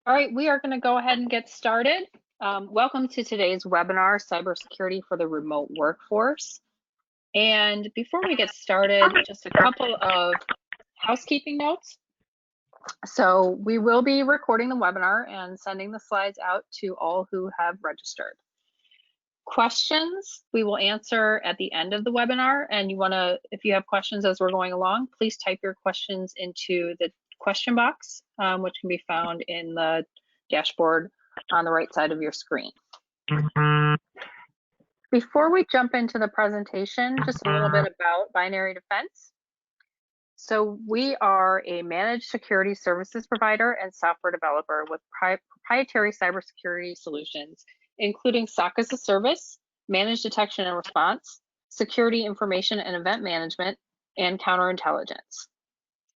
All right, we are going to go ahead and get started. Welcome to today's webinar, Cybersecurity for the Remote Workforce. And before we get started, just a couple of housekeeping notes. So we will be recording the webinar and sending the slides out to all who have registered. Questions we will answer at the end of the webinar, and if you have questions as we're going along, please type your questions into the question box, which can be found in the dashboard on the right side of your screen. Before we jump into the presentation, just a little bit about Binary Defense. So we are a managed security services provider and software developer with proprietary cybersecurity solutions, including SOC as a service, managed detection and response, security information and event management, and counterintelligence.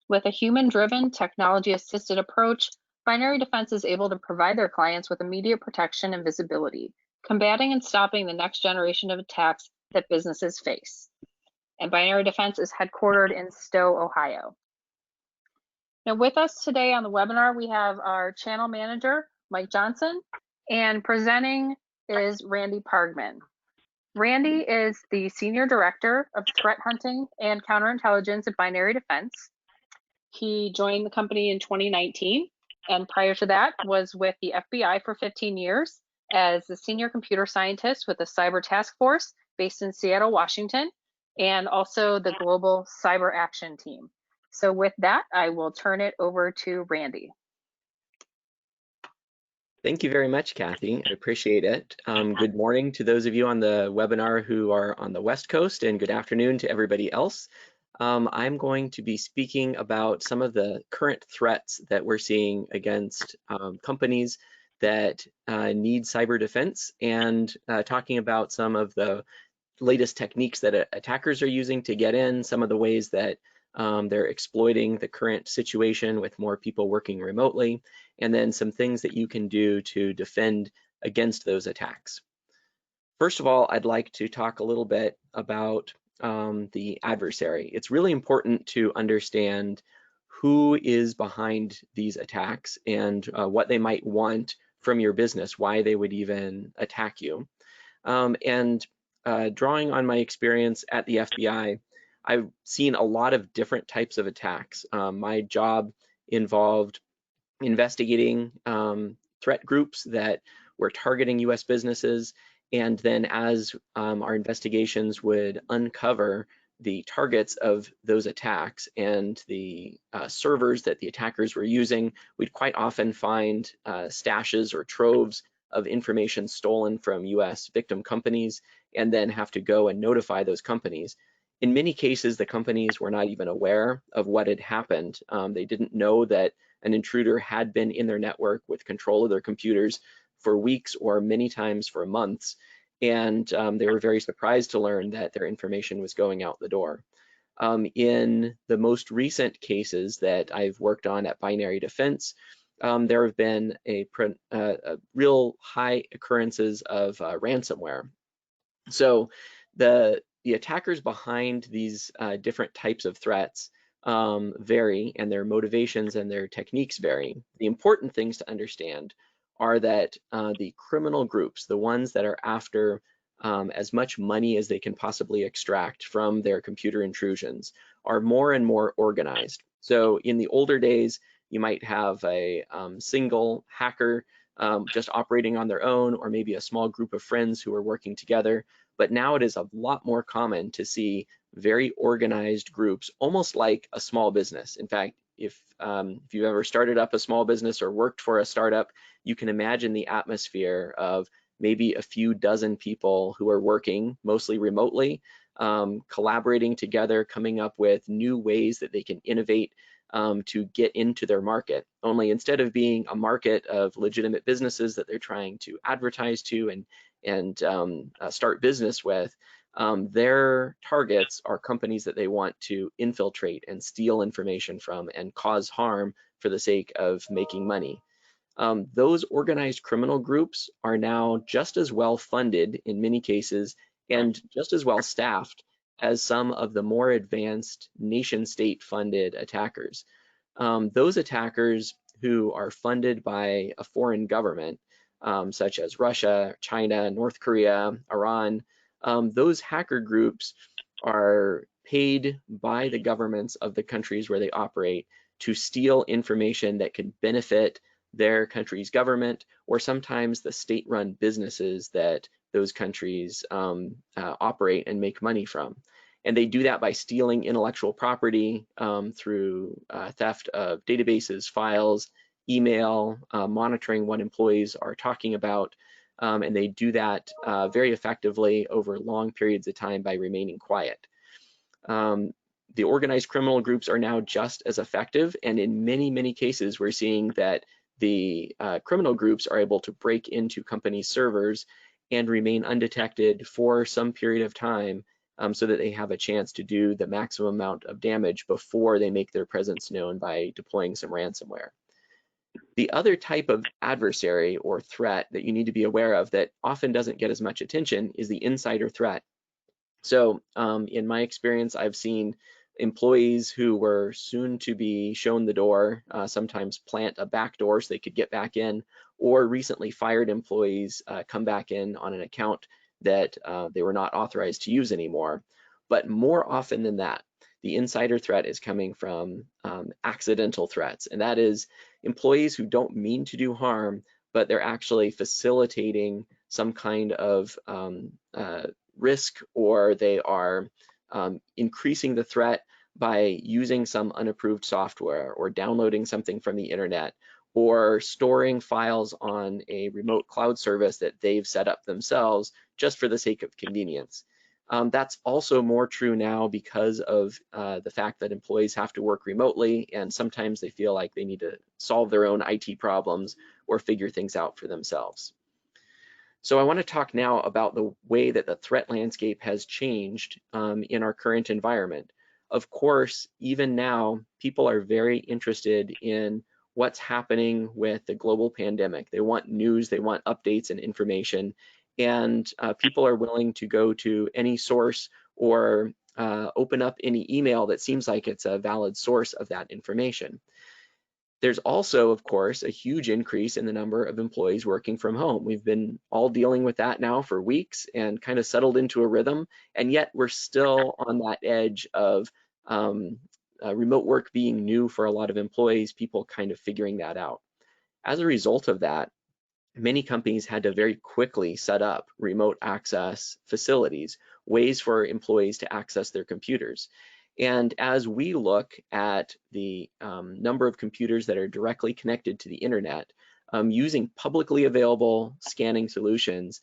With a human-driven, technology-assisted approach, Binary Defense is able to provide their clients with immediate protection and visibility, combating and stopping the next generation of attacks that businesses face. And Binary Defense is headquartered in Stowe, Ohio. Now with us today on the webinar, we have our channel manager, Mike Johnson, and presenting is Randy Pargman. Randy is the Senior Director of Threat Hunting and Counterintelligence at Binary Defense. He joined the company in 2019, and prior to that was with the FBI for 15 years as the Senior Computer Scientist with the Cyber Task Force based in Seattle, Washington, and also the Global Cyber Action Team. So with that, I will turn it over to Randy. Thank you very much, Kathy. I appreciate it. Good morning to those of you on the webinar who are on the West Coast, and good afternoon to everybody else. I'm going to be speaking about some of the current threats that we're seeing against companies that need cyber defense, and talking about some of the latest techniques that attackers are using to get in, some of the ways that they're exploiting the current situation with more people working remotely, and then some things that you can do to defend against those attacks. First of all, I'd like to talk a little bit about the adversary. It's really important to understand who is behind these attacks and what they might want from your business, why they would even attack you. Drawing on my experience at the FBI, I've seen a lot of different types of attacks. My job involved investigating threat groups that were targeting US businesses, and then as our investigations would uncover the targets of those attacks and the servers that the attackers were using, we'd quite often find stashes or troves of information stolen from US victim companies, and then have to go and notify those companies. In many cases, the companies were not even aware of what had happened. They didn't know that an intruder had been in their network with control of their computers for weeks or many times for months, and they were very surprised to learn that their information was going out the door. In the most recent cases that I've worked on at Binary Defense, there have been a real high occurrences of ransomware. So the attackers behind these different types of threats vary, and their motivations and their techniques vary. The important things to understand are that the criminal groups, the ones that are after as much money as they can possibly extract from their computer intrusions, are more and more organized. So in the older days, you might have a single hacker just operating on their own, or maybe a small group of friends who are working together. But now it is a lot more common to see very organized groups, almost like a small business. In fact, if you've ever started up a small business or worked for a startup, you can imagine the atmosphere of maybe a few dozen people who are working mostly remotely, collaborating together, coming up with new ways that they can innovate to get into their market. Only instead of being a market of legitimate businesses that they're trying to advertise to and start business with, their targets are companies that they want to infiltrate and steal information from and cause harm for the sake of making money. Those organized criminal groups are now just as well funded in many cases and just as well staffed as some of the more advanced nation state funded attackers. Those attackers who are funded by a foreign government, such as Russia, China, North Korea, Iran. Those hacker groups are paid by the governments of the countries where they operate to steal information that could benefit their country's government, or sometimes the state-run businesses that those countries operate and make money from. And they do that by stealing intellectual property through theft of databases, files, email, monitoring what employees are talking about. And they do that very effectively over long periods of time by remaining quiet. The organized criminal groups are now just as effective, and in many, many cases, we're seeing that the criminal groups are able to break into company servers and remain undetected for some period of time so that they have a chance to do the maximum amount of damage before they make their presence known by deploying some ransomware. The other type of adversary or threat that you need to be aware of that often doesn't get as much attention is the insider threat. So in my experience, I've seen employees who were soon to be shown the door, sometimes plant a back door so they could get back in, or recently fired employees come back in on an account that they were not authorized to use anymore. But more often than that, the insider threat is coming from accidental threats, and that is employees who don't mean to do harm, but they're actually facilitating some kind of risk, or they are increasing the threat by using some unapproved software or downloading something from the internet or storing files on a remote cloud service that they've set up themselves just for the sake of convenience. That's also more true now because of the fact that employees have to work remotely, and sometimes they feel like they need to solve their own IT problems or figure things out for themselves. So I want to talk now about the way that the threat landscape has changed in our current environment. Of course, even now, people are very interested in what's happening with the global pandemic. They want news, they want updates and information, and people are willing to go to any source or open up any email that seems like it's a valid source of that information. There's also, of course, a huge increase in the number of employees working from home. We've been all dealing with that now for weeks and kind of settled into a rhythm, and yet we're still on that edge of remote work being new for a lot of employees, people kind of figuring that out. As a result of that, many companies had to very quickly set up remote access facilities, ways for employees to access their computers. And as we look at the number of computers that are directly connected to the internet, using publicly available scanning solutions,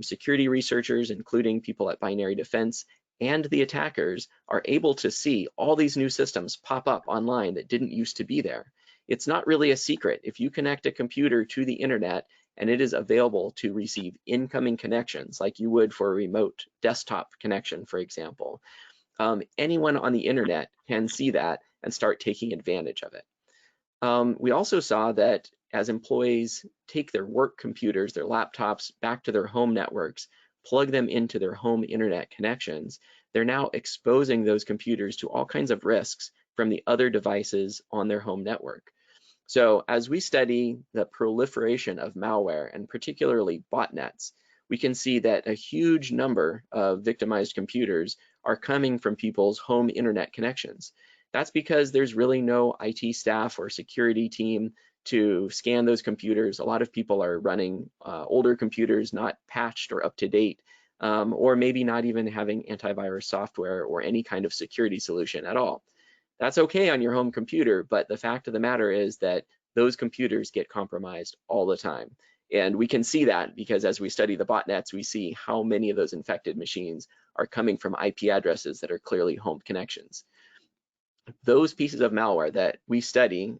security researchers, including people at Binary Defense, and the attackers are able to see all these new systems pop up online that didn't used to be there. It's not really a secret. If you connect a computer to the internet and it is available to receive incoming connections, like you would for a remote desktop connection, for example, anyone on the internet can see that and start taking advantage of it. We also saw that as employees take their work computers, their laptops, back to their home networks, plug them into their home internet connections, they're now exposing those computers to all kinds of risks from the other devices on their home network. So as we study the proliferation of malware, and particularly botnets, we can see that a huge number of victimized computers are coming from people's home internet connections. That's because there's really no IT staff or security team to scan those computers. A lot of people are running older computers, not patched or up to date, or maybe not even having antivirus software or any kind of security solution at all. That's okay on your home computer, but the fact of the matter is that those computers get compromised all the time. And we can see that because as we study the botnets, we see how many of those infected machines are coming from IP addresses that are clearly home connections. Those pieces of malware that we study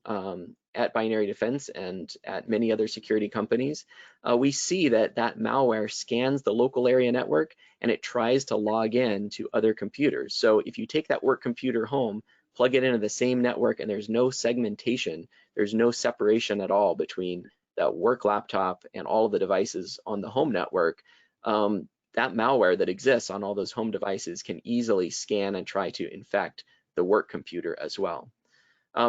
at Binary Defense and at many other security companies, we see that that malware scans the local area network and it tries to log in to other computers. So if you take that work computer home, plug it into the same network, and there's no segmentation, there's no separation at all between that work laptop and all of the devices on the home network, that malware that exists on all those home devices can easily scan and try to infect the work computer as well.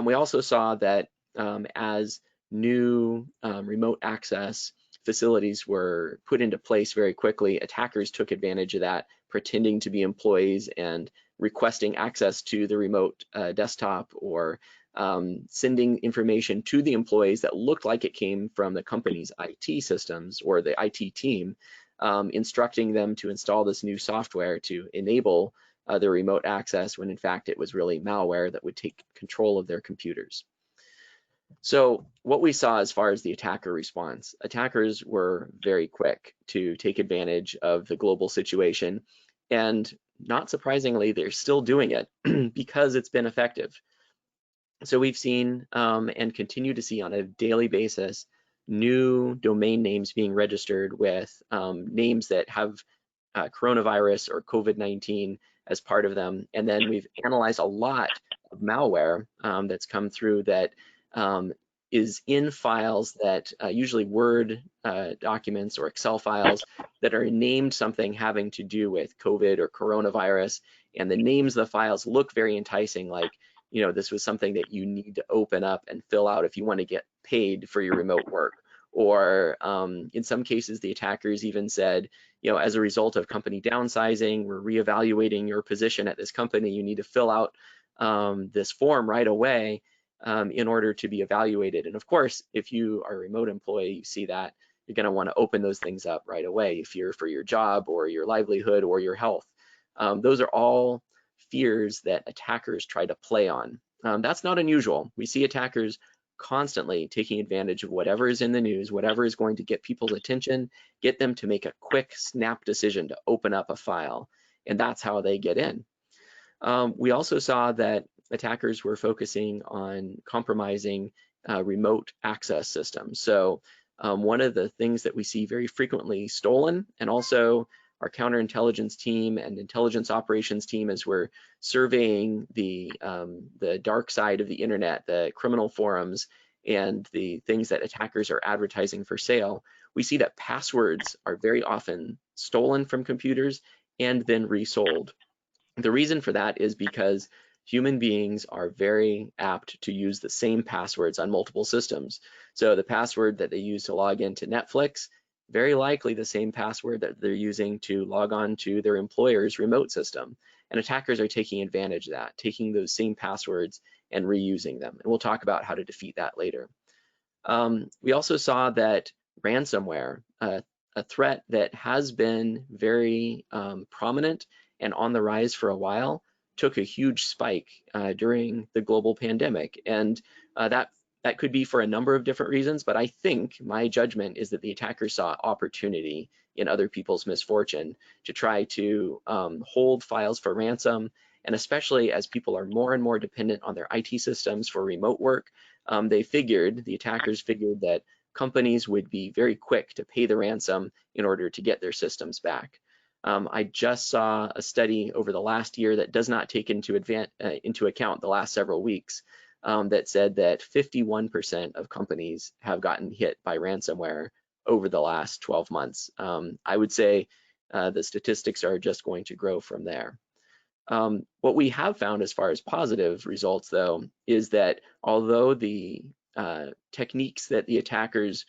We also saw that as new remote access facilities were put into place very quickly, attackers took advantage of that, pretending to be employees and requesting access to the remote desktop, or sending information to the employees that looked like it came from the company's IT systems or the IT team, instructing them to install this new software to enable the remote access, when in fact it was really malware that would take control of their computers. So what we saw as far as the attacker response, attackers were very quick to take advantage of the global situation, and not surprisingly, they're still doing it because it's been effective. So we've seen and continue to see on a daily basis new domain names being registered with names that have coronavirus or COVID-19 as part of them. And then we've analyzed a lot of malware that's come through that is in files that usually Word documents or Excel files that are named something having to do with COVID or coronavirus. And the names of the files look very enticing, like, you know, this was something that you need to open up and fill out if you want to get paid for your remote work. Or in some cases, the attackers even said, you know, as a result of company downsizing, we're reevaluating your position at this company. You need to fill out this form right away in order to be evaluated. And of course, if you are a remote employee, you see that, you're going to want to open those things up right away if you're for your job or your livelihood or your health. Those are all fears that attackers try to play on. That's not unusual. We see attackers constantly taking advantage of whatever is in the news, whatever is going to get people's attention, get them to make a quick snap decision to open up a file, and that's how they get in. We also saw that attackers were focusing on compromising remote access systems. So one of the things that we see very frequently stolen, and also our counterintelligence team and intelligence operations team, as we're surveying the dark side of the internet, the criminal forums, and the things that attackers are advertising for sale, we see that passwords are very often stolen from computers and then resold. The reason for that is because human beings are very apt to use the same passwords on multiple systems. So the password that they use to log into Netflix, very likely the same password that they're using to log on to their employer's remote system. And attackers are taking advantage of that, taking those same passwords and reusing them. And we'll talk about how to defeat that later. We also saw that ransomware, a threat that has been very prominent and on the rise for a while, took a huge spike during the global pandemic. And that could be for a number of different reasons, but I think my judgment is that the attackers saw opportunity in other people's misfortune to try to hold files for ransom. And especially as people are more and more dependent on their IT systems for remote work, the attackers figured that companies would be very quick to pay the ransom in order to get their systems back. I just saw a study over the last year that does not take into account the last several weeks that said that 51% of companies have gotten hit by ransomware over the last 12 months. I would say the statistics are just going to grow from there. What we have found as far as positive results, though, is that although the techniques that the attackers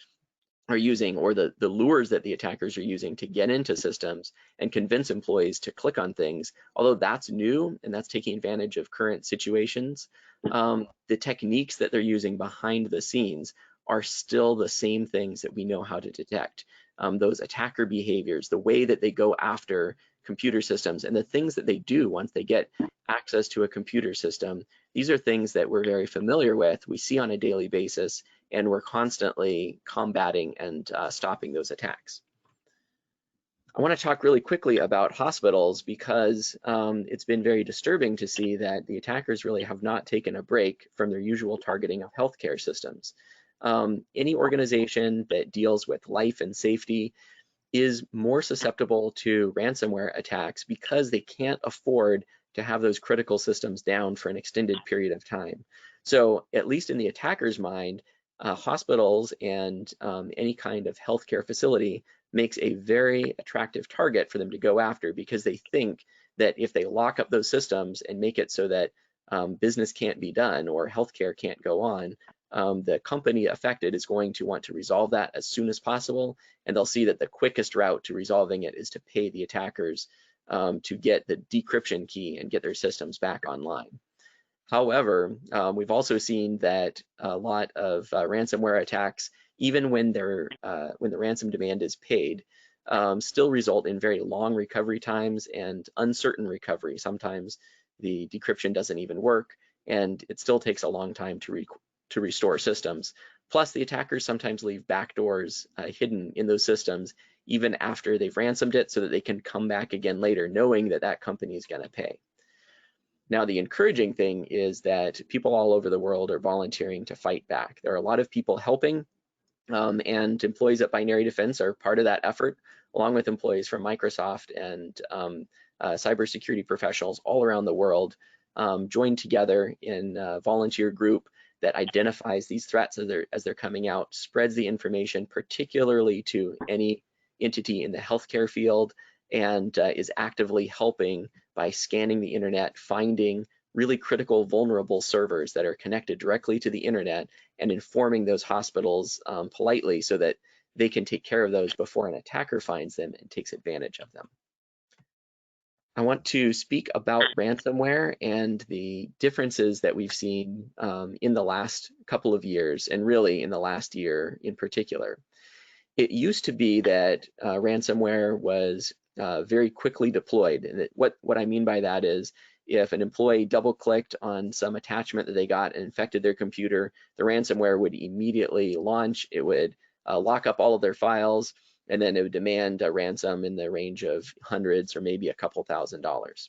are using, or the lures that the attackers are using to get into systems and convince employees to click on things, although that's new and that's taking advantage of current situations, the techniques that they're using behind the scenes are still the same things that we know how to detect. Those attacker behaviors, the way that they go after computer systems, and the things that they do once they get access to a computer system, these are things that we're very familiar with, we see on a daily basis, and we're constantly combating and stopping those attacks. I want to talk really quickly about hospitals because it's been very disturbing to see that the attackers really have not taken a break from their usual targeting of healthcare systems. Any organization that deals with life and safety is more susceptible to ransomware attacks because they can't afford to have those critical systems down for an extended period of time. So at least in the attacker's mind, hospitals and any kind of healthcare facility makes a very attractive target for them to go after, because they think that if they lock up those systems and make it so that business can't be done or healthcare can't go on, the company affected is going to want to resolve that as soon as possible, and they'll see that the quickest route to resolving it is to pay the attackers to get the decryption key and get their systems back online. However, we've also seen that a lot of ransomware attacks, even when the ransom demand is paid, still result in very long recovery times and uncertain recovery. Sometimes the decryption doesn't even work, and it still takes a long time to restore systems. Plus, the attackers sometimes leave backdoors hidden in those systems even after they've ransomed it, so that they can come back again later knowing that that company is going to pay. Now, the encouraging thing is that people all over the world are volunteering to fight back. There are a lot of people helping, and employees at Binary Defense are part of that effort, along with employees from Microsoft and cybersecurity professionals all around the world, joined together in a volunteer group that identifies these threats as they're coming out, spreads the information, particularly to any entity in the healthcare field, and is actively helping by scanning the internet, finding really critical vulnerable servers that are connected directly to the internet, and informing those hospitals politely so that they can take care of those before an attacker finds them and takes advantage of them. I want to speak about ransomware and the differences that we've seen in the last couple of years, and really in the last year in particular. It used to be that ransomware was very quickly deployed. And what I mean by that is, if an employee double-clicked on some attachment that they got and infected their computer, the ransomware would immediately launch. It would lock up all of their files, and then it would demand a ransom in the range of hundreds or maybe a couple $1,000s.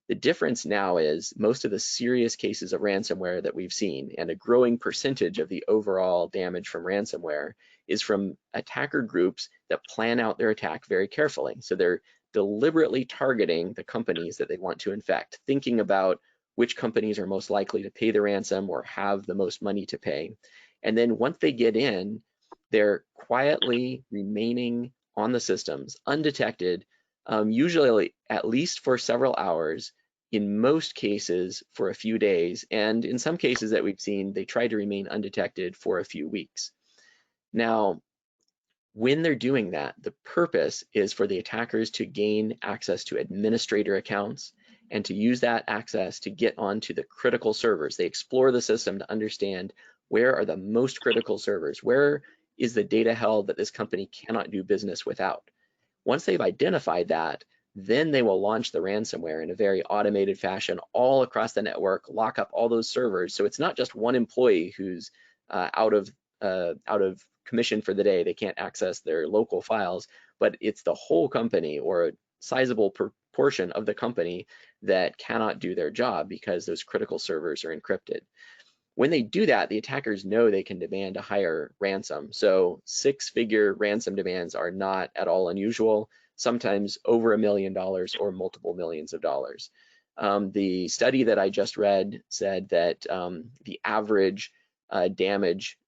The difference now is most of the serious cases of ransomware that we've seen, and a growing percentage of the overall damage from ransomware, is from attacker groups that plan out their attack very carefully. So they're deliberately targeting the companies that they want to infect, thinking about which companies are most likely to pay the ransom or have the most money to pay. And then once they get in, they're quietly remaining on the systems, undetected, usually at least for several hours, in most cases for a few days, and in some cases that we've seen, they try to remain undetected for a few weeks. Now, when they're doing that, the purpose is for the attackers to gain access to administrator accounts and to use that access to get onto the critical servers. They explore the system to understand where are the most critical servers, where is the data held that this company cannot do business without. Once they've identified that, then they will launch the ransomware in a very automated fashion all across the network, lock up all those servers. So it's not just one employee who's out of commission for the day, they can't access their local files, but it's the whole company or a sizable proportion of the company that cannot do their job because those critical servers are encrypted. When they do that, the attackers know they can demand a higher ransom. So six-figure ransom demands are not at all unusual, sometimes over $1 million or multiple millions of dollars. The study that I just read said that the average damage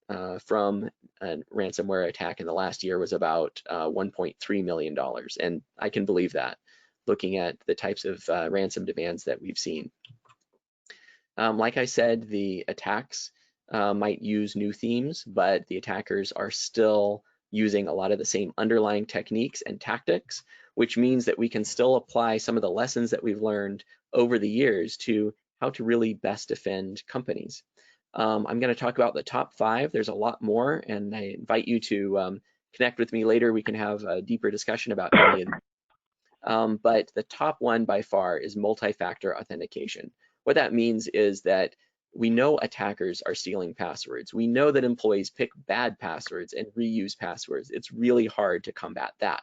from a ransomware attack in the last year was about $1.3 million. And I can believe that, looking at the types of ransom demands that we've seen. Like I said, the attacks might use new themes, but the attackers are still using a lot of the same underlying techniques and tactics, which means that we can still apply some of the lessons that we've learned over the years to how to really best defend companies. I'm going to talk about the top 5. There's a lot more, and I invite you to connect with me later. We can have a deeper discussion about any of them. But the top one by far is multi-factor authentication. What that means is that we know attackers are stealing passwords. We know that employees pick bad passwords and reuse passwords. It's really hard to combat that.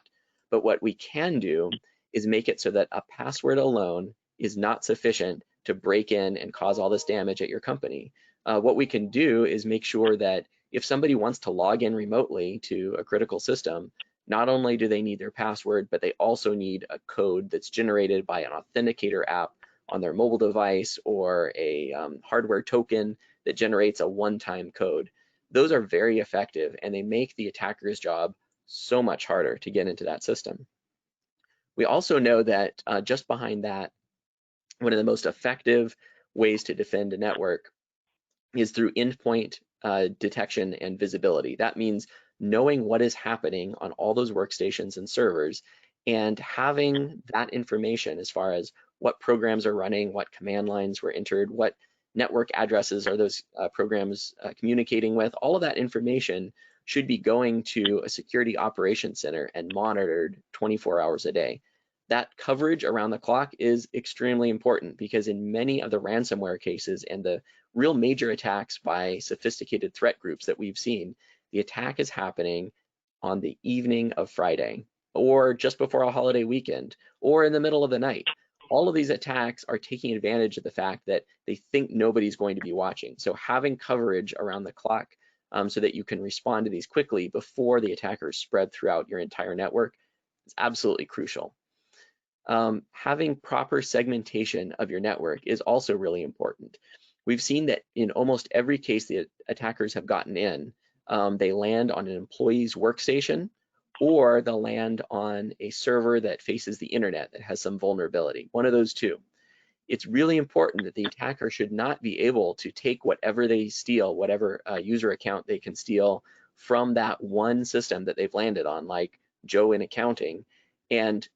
But what we can do is make it so that a password alone is not sufficient to break in and cause all this damage at your company. What we can do is make sure that if somebody wants to log in remotely to a critical system, not only do they need their password, but they also need a code that's generated by an authenticator app on their mobile device, or a hardware token that generates a one-time code. Those are very effective, and they make the attacker's job so much harder to get into that system. We also know that just behind that, one of the most effective ways to defend a network is through endpoint detection and visibility. That means knowing what is happening on all those workstations and servers and having that information as far as what programs are running, what command lines were entered, what network addresses are those programs communicating with. All of that information should be going to a security operations center and monitored 24 hours a day. That coverage around the clock is extremely important because in many of the ransomware cases and the real major attacks by sophisticated threat groups that we've seen, the attack is happening on the evening of Friday or just before a holiday weekend or in the middle of the night. All of these attacks are taking advantage of the fact that they think nobody's going to be watching. So having coverage around the clock so that you can respond to these quickly before the attackers spread throughout your entire network is absolutely crucial. Having proper segmentation of your network is also really important. We've seen that in almost every case the attackers have gotten in, they land on an employee's workstation or they'll land on a server that faces the internet that has some vulnerability, one of those two. It's really important that the attacker should not be able to take whatever they steal, whatever user account they can steal from that one system that they've landed on, like Joe in accounting, and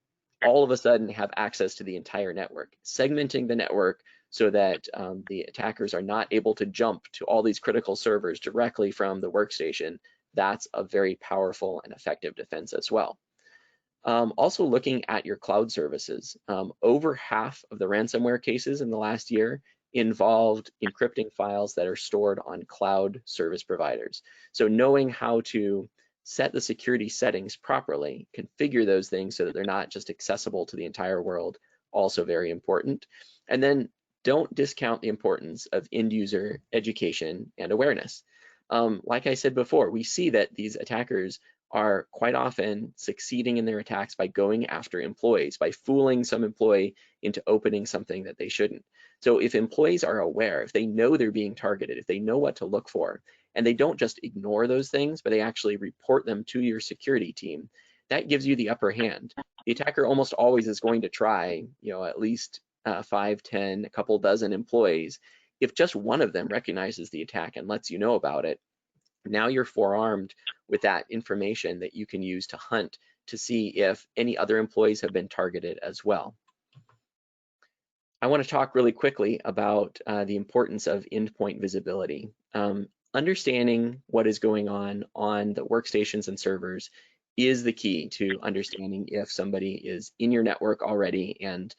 all of a sudden have access to the entire network. Segmenting the network so that the attackers are not able to jump to all these critical servers directly from the workstation, that's a very powerful and effective defense as well. Also looking at your cloud services. Over half of the ransomware cases in the last year involved encrypting files that are stored on cloud service providers. So knowing how to set the security settings properly, configure those things so that they're not just accessible to the entire world, also very important. And then don't discount the importance of end user education and awareness. Like I said before, we see that these attackers are quite often succeeding in their attacks by going after employees, by fooling some employee into opening something that they shouldn't. So if employees are aware, if they know they're being targeted, if they know what to look for, and they don't just ignore those things, but they actually report them to your security team, that gives you the upper hand. The attacker almost always is going to try, at least 5, 10, a couple dozen employees. If just one of them recognizes the attack and lets you know about it, now you're forearmed with that information that you can use to hunt to see if any other employees have been targeted as well. I want to talk really quickly about the importance of endpoint visibility. Understanding what is going on the workstations and servers is the key to understanding if somebody is in your network already and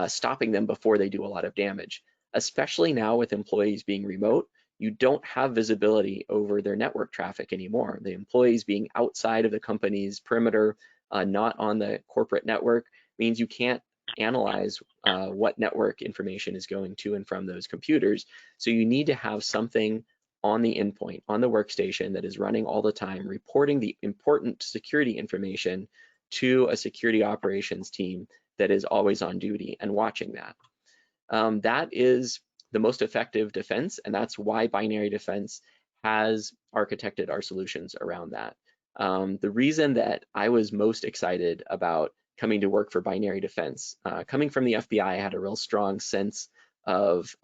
stopping them before they do a lot of damage. Especially now with employees being remote, you don't have visibility over their network traffic anymore. The employees being outside of the company's perimeter, not on the corporate network, means you can't analyze what network information is going to and from those computers. So you need to have something on the endpoint, on the workstation that is running all the time, reporting the important security information to a security operations team that is always on duty and watching that. That is the most effective defense, and that's why Binary Defense has architected our solutions around that. The reason that I was most excited about coming to work for Binary Defense, coming from the FBI, I had a real strong sense of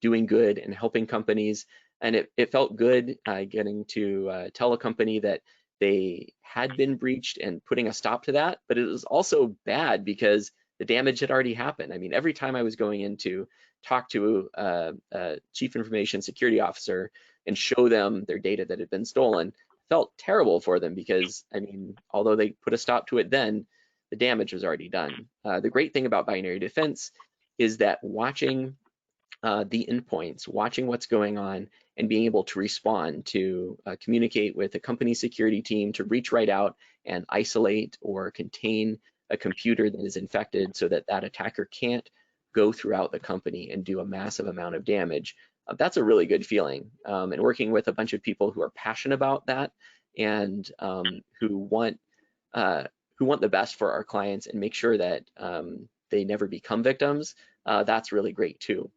doing good and helping companies, and it felt good getting to tell a company that they had been breached and putting a stop to that, but it was also bad because the damage had already happened. I mean, every time I was going in to talk to a chief information security officer and show them their data that had been stolen, felt terrible for them because, I mean, although they put a stop to it then, the damage was already done. The great thing about Binary Defense is that watching the endpoints, watching what's going on, and being able to respond to communicate with a company security team to reach right out and isolate or contain a computer that is infected so that that attacker can't go throughout the company and do a massive amount of damage. That's a really good feeling. And working with a bunch of people who are passionate about that and who want the best for our clients and make sure that they never become victims, that's really great too.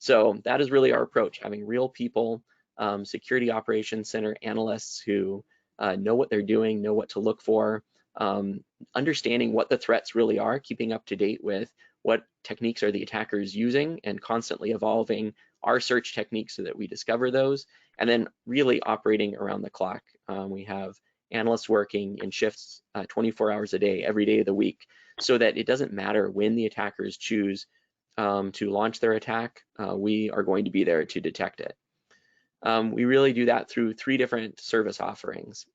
So that is really our approach, having real people, security operations center analysts who know what they're doing, know what to look for, understanding what the threats really are, keeping up to date with what techniques are the attackers using and constantly evolving our search techniques so that we discover those, and then really operating around the clock. We have analysts working in shifts 24 hours a day, every day of the week, so that it doesn't matter when the attackers choose to launch their attack, we are going to be there to detect it. We really do that through 3 different service offerings.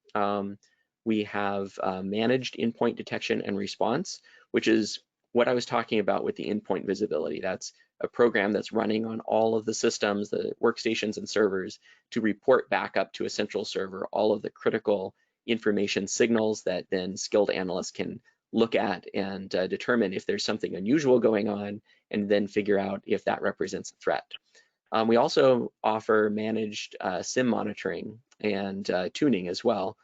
We have managed endpoint detection and response, which is what I was talking about with the endpoint visibility. That's a program that's running on all of the systems, the workstations and servers, to report back up to a central server all of the critical information signals that then skilled analysts can look at and determine if there's something unusual going on, and then figure out if that represents a threat. We also offer managed SIM monitoring and tuning as well,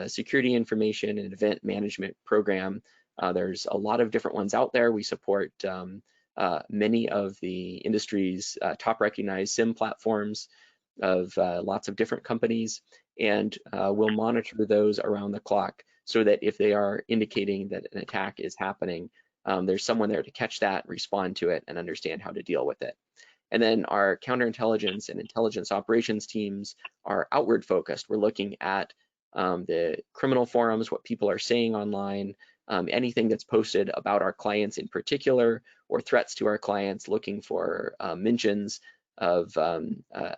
security information and event management program. There's a lot of different ones out there. We support many of the industry's top recognized SIM platforms of lots of different companies, and we'll monitor those around the clock so that if they are indicating that an attack is happening, there's someone there to catch that, respond to it, and understand how to deal with it. And then our counterintelligence and intelligence operations teams are outward focused. We're looking at the criminal forums, what people are saying online, anything that's posted about our clients in particular, or threats to our clients, looking for mentions of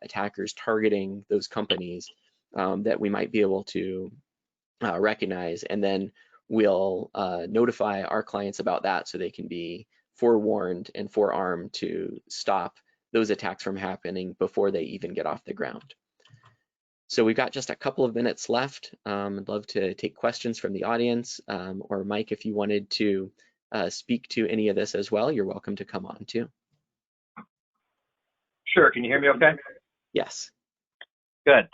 attackers targeting those companies that we might be able to recognize. And then we'll notify our clients about that so they can be forewarned and forearmed to stop those attacks from happening before they even get off the ground. So we've got just a couple of minutes left. I'd love to take questions from the audience, or Mike, if you wanted to speak to any of this as well, you're welcome to come on too. Sure, can you hear me okay? Yes. Good.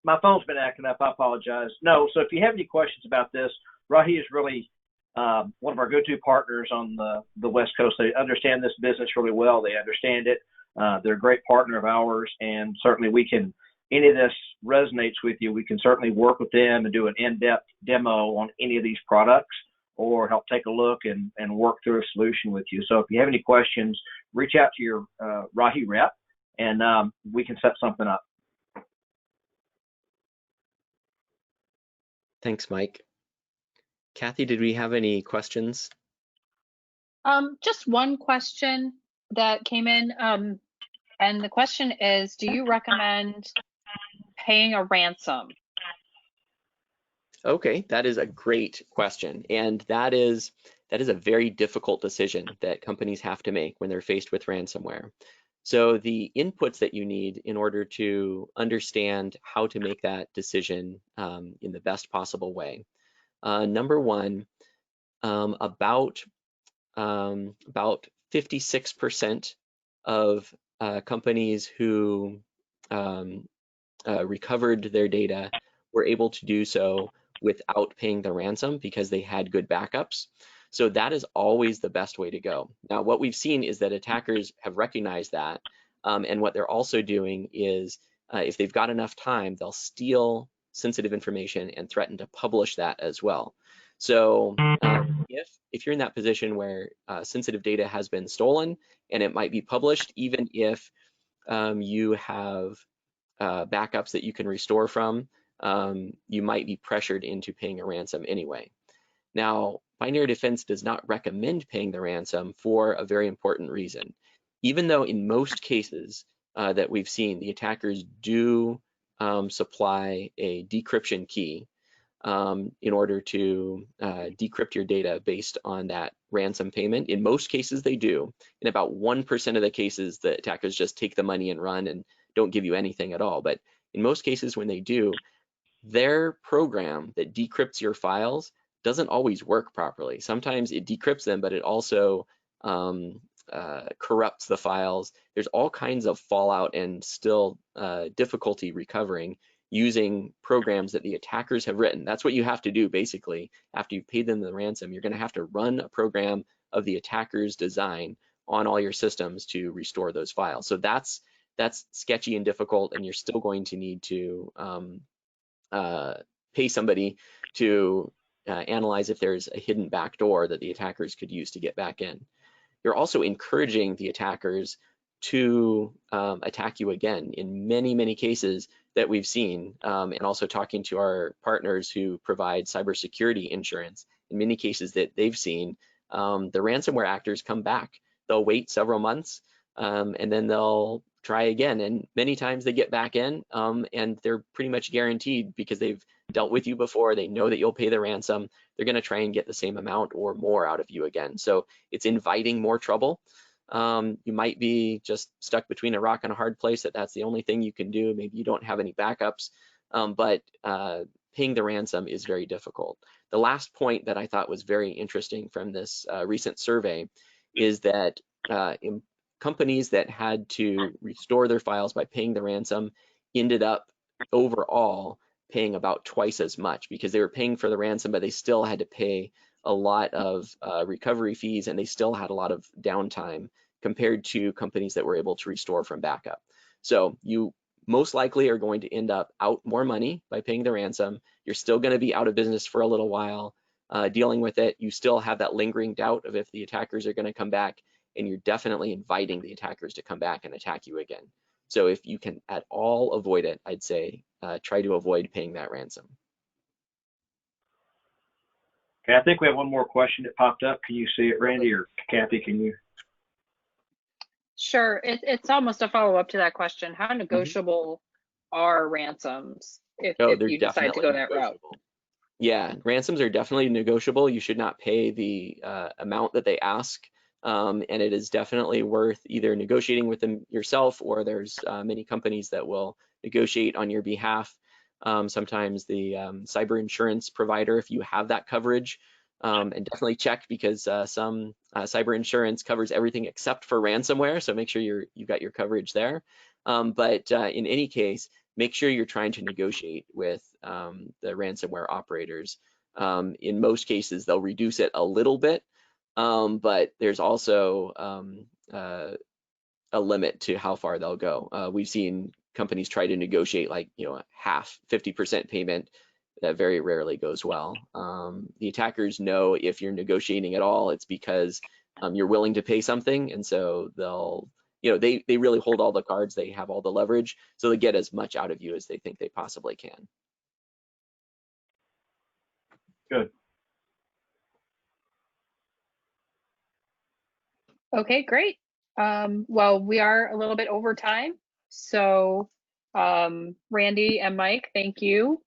My phone's been acting up, I apologize. No, so if you have any questions about this, Rahi is really one of our go-to partners on the West Coast. They understand this business really well. They understand it. They're a great partner of ours, and certainly we can, any of this resonates with you, we can certainly work with them and do an in-depth demo on any of these products, or help take a look and work through a solution with you. So if you have any questions, reach out to your Rahi rep, and we can set something up. Thanks, Mike. Kathy, did we have any questions? Just one question that came in, and the question is, do you recommend paying a ransom? Okay, that is a great question, and that is a very difficult decision that companies have to make when they're faced with ransomware. So the inputs that you need in order to understand how to make that decision in the best possible way. Number one, about 56% of companies who recovered their data were able to do so without paying the ransom because they had good backups. So that is always the best way to go. Now, what we've seen is that attackers have recognized that, and what they're also doing is, if they've got enough time, they'll steal sensitive information and threaten to publish that as well. So if you're in that position where sensitive data has been stolen and it might be published, even if you have backups that you can restore from, you might be pressured into paying a ransom anyway. Now, Binary Defense does not recommend paying the ransom for a very important reason. Even though in most cases that we've seen, the attackers do supply a decryption key in order to decrypt your data based on that ransom payment. In most cases they do. In about 1% of the cases, the attackers just take the money and run and don't give you anything at all. But in most cases when they do, their program that decrypts your files doesn't always work properly. Sometimes it decrypts them, but it also corrupts the files. There's all kinds of fallout and still difficulty recovering using programs that the attackers have written. That's what you have to do basically. After you've paid them the ransom, you're going to have to run a program of the attacker's design on all your systems to restore those files. So that's sketchy and difficult, and you're still going to need to pay somebody to analyze if there's a hidden backdoor that the attackers could use to get back in. You're also encouraging the attackers to attack you again in many, many cases that we've seen, and also talking to our partners who provide cybersecurity insurance. In many cases that they've seen, the ransomware actors come back. They'll wait several months, and then they'll try again. And many times they get back in, and they're pretty much guaranteed, because they've dealt with you before, they know that you'll pay the ransom, they're going to try and get the same amount or more out of you again. So it's inviting more trouble. You might be just stuck between a rock and a hard place, that's the only thing you can do. Maybe you don't have any backups, but paying the ransom is very difficult. The last point that I thought was very interesting from this recent survey is that companies that had to restore their files by paying the ransom ended up overall paying about twice as much, because they were paying for the ransom, but they still had to pay a lot of recovery fees, and they still had a lot of downtime compared to companies that were able to restore from backup. So you most likely are going to end up out more money by paying the ransom. You're still going to be out of business for a little while dealing with it. You still have that lingering doubt of if the attackers are going to come back, and you're definitely inviting the attackers to come back and attack you again. So if you can at all avoid it, I'd say try to avoid paying that ransom. Okay, I think we have one more question that popped up. Can you see it, Randy, or Kathy, can you? Sure, it's almost a follow-up to that question. How negotiable are ransoms if you decide to go that route? Yeah, ransoms are definitely negotiable. You should not pay the amount that they ask. And it is definitely worth either negotiating with them yourself, or there's many companies that will negotiate on your behalf. Sometimes the cyber insurance provider, if you have that coverage, and definitely check, because some cyber insurance covers everything except for ransomware, so make sure you've got your coverage there. But in any case, make sure you're trying to negotiate with the ransomware operators. In most cases, they'll reduce it a little bit, but there's also a limit to how far they'll go. We've seen companies try to negotiate like, half, 50% payment. That very rarely goes well. The attackers know if you're negotiating at all, it's because you're willing to pay something, and so they'll, they really hold all the cards, they have all the leverage, so they get as much out of you as they think they possibly can. Good. Okay, great. Well, we are a little bit over time, so Randy and Mike, thank you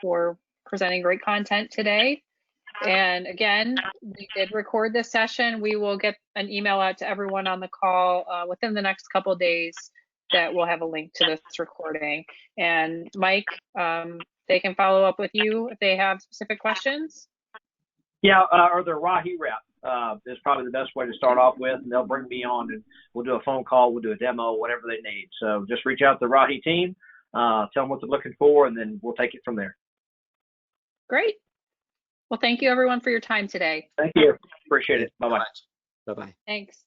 for presenting great content today. And again, we did record this session. We will get an email out to everyone on the call within the next couple of days that will have a link to this recording. And Mike, they can follow up with you if they have specific questions. Yeah, or the Rahi rep is probably the best way to start off with, and they'll bring me on, and we'll do a phone call, we'll do a demo, whatever they need. So just reach out to the Rahi team, tell them what they're looking for, and then we'll take it from there. Great. Well, thank you everyone for your time today. Thank you. Appreciate it. Bye-bye. Bye-bye. Thanks.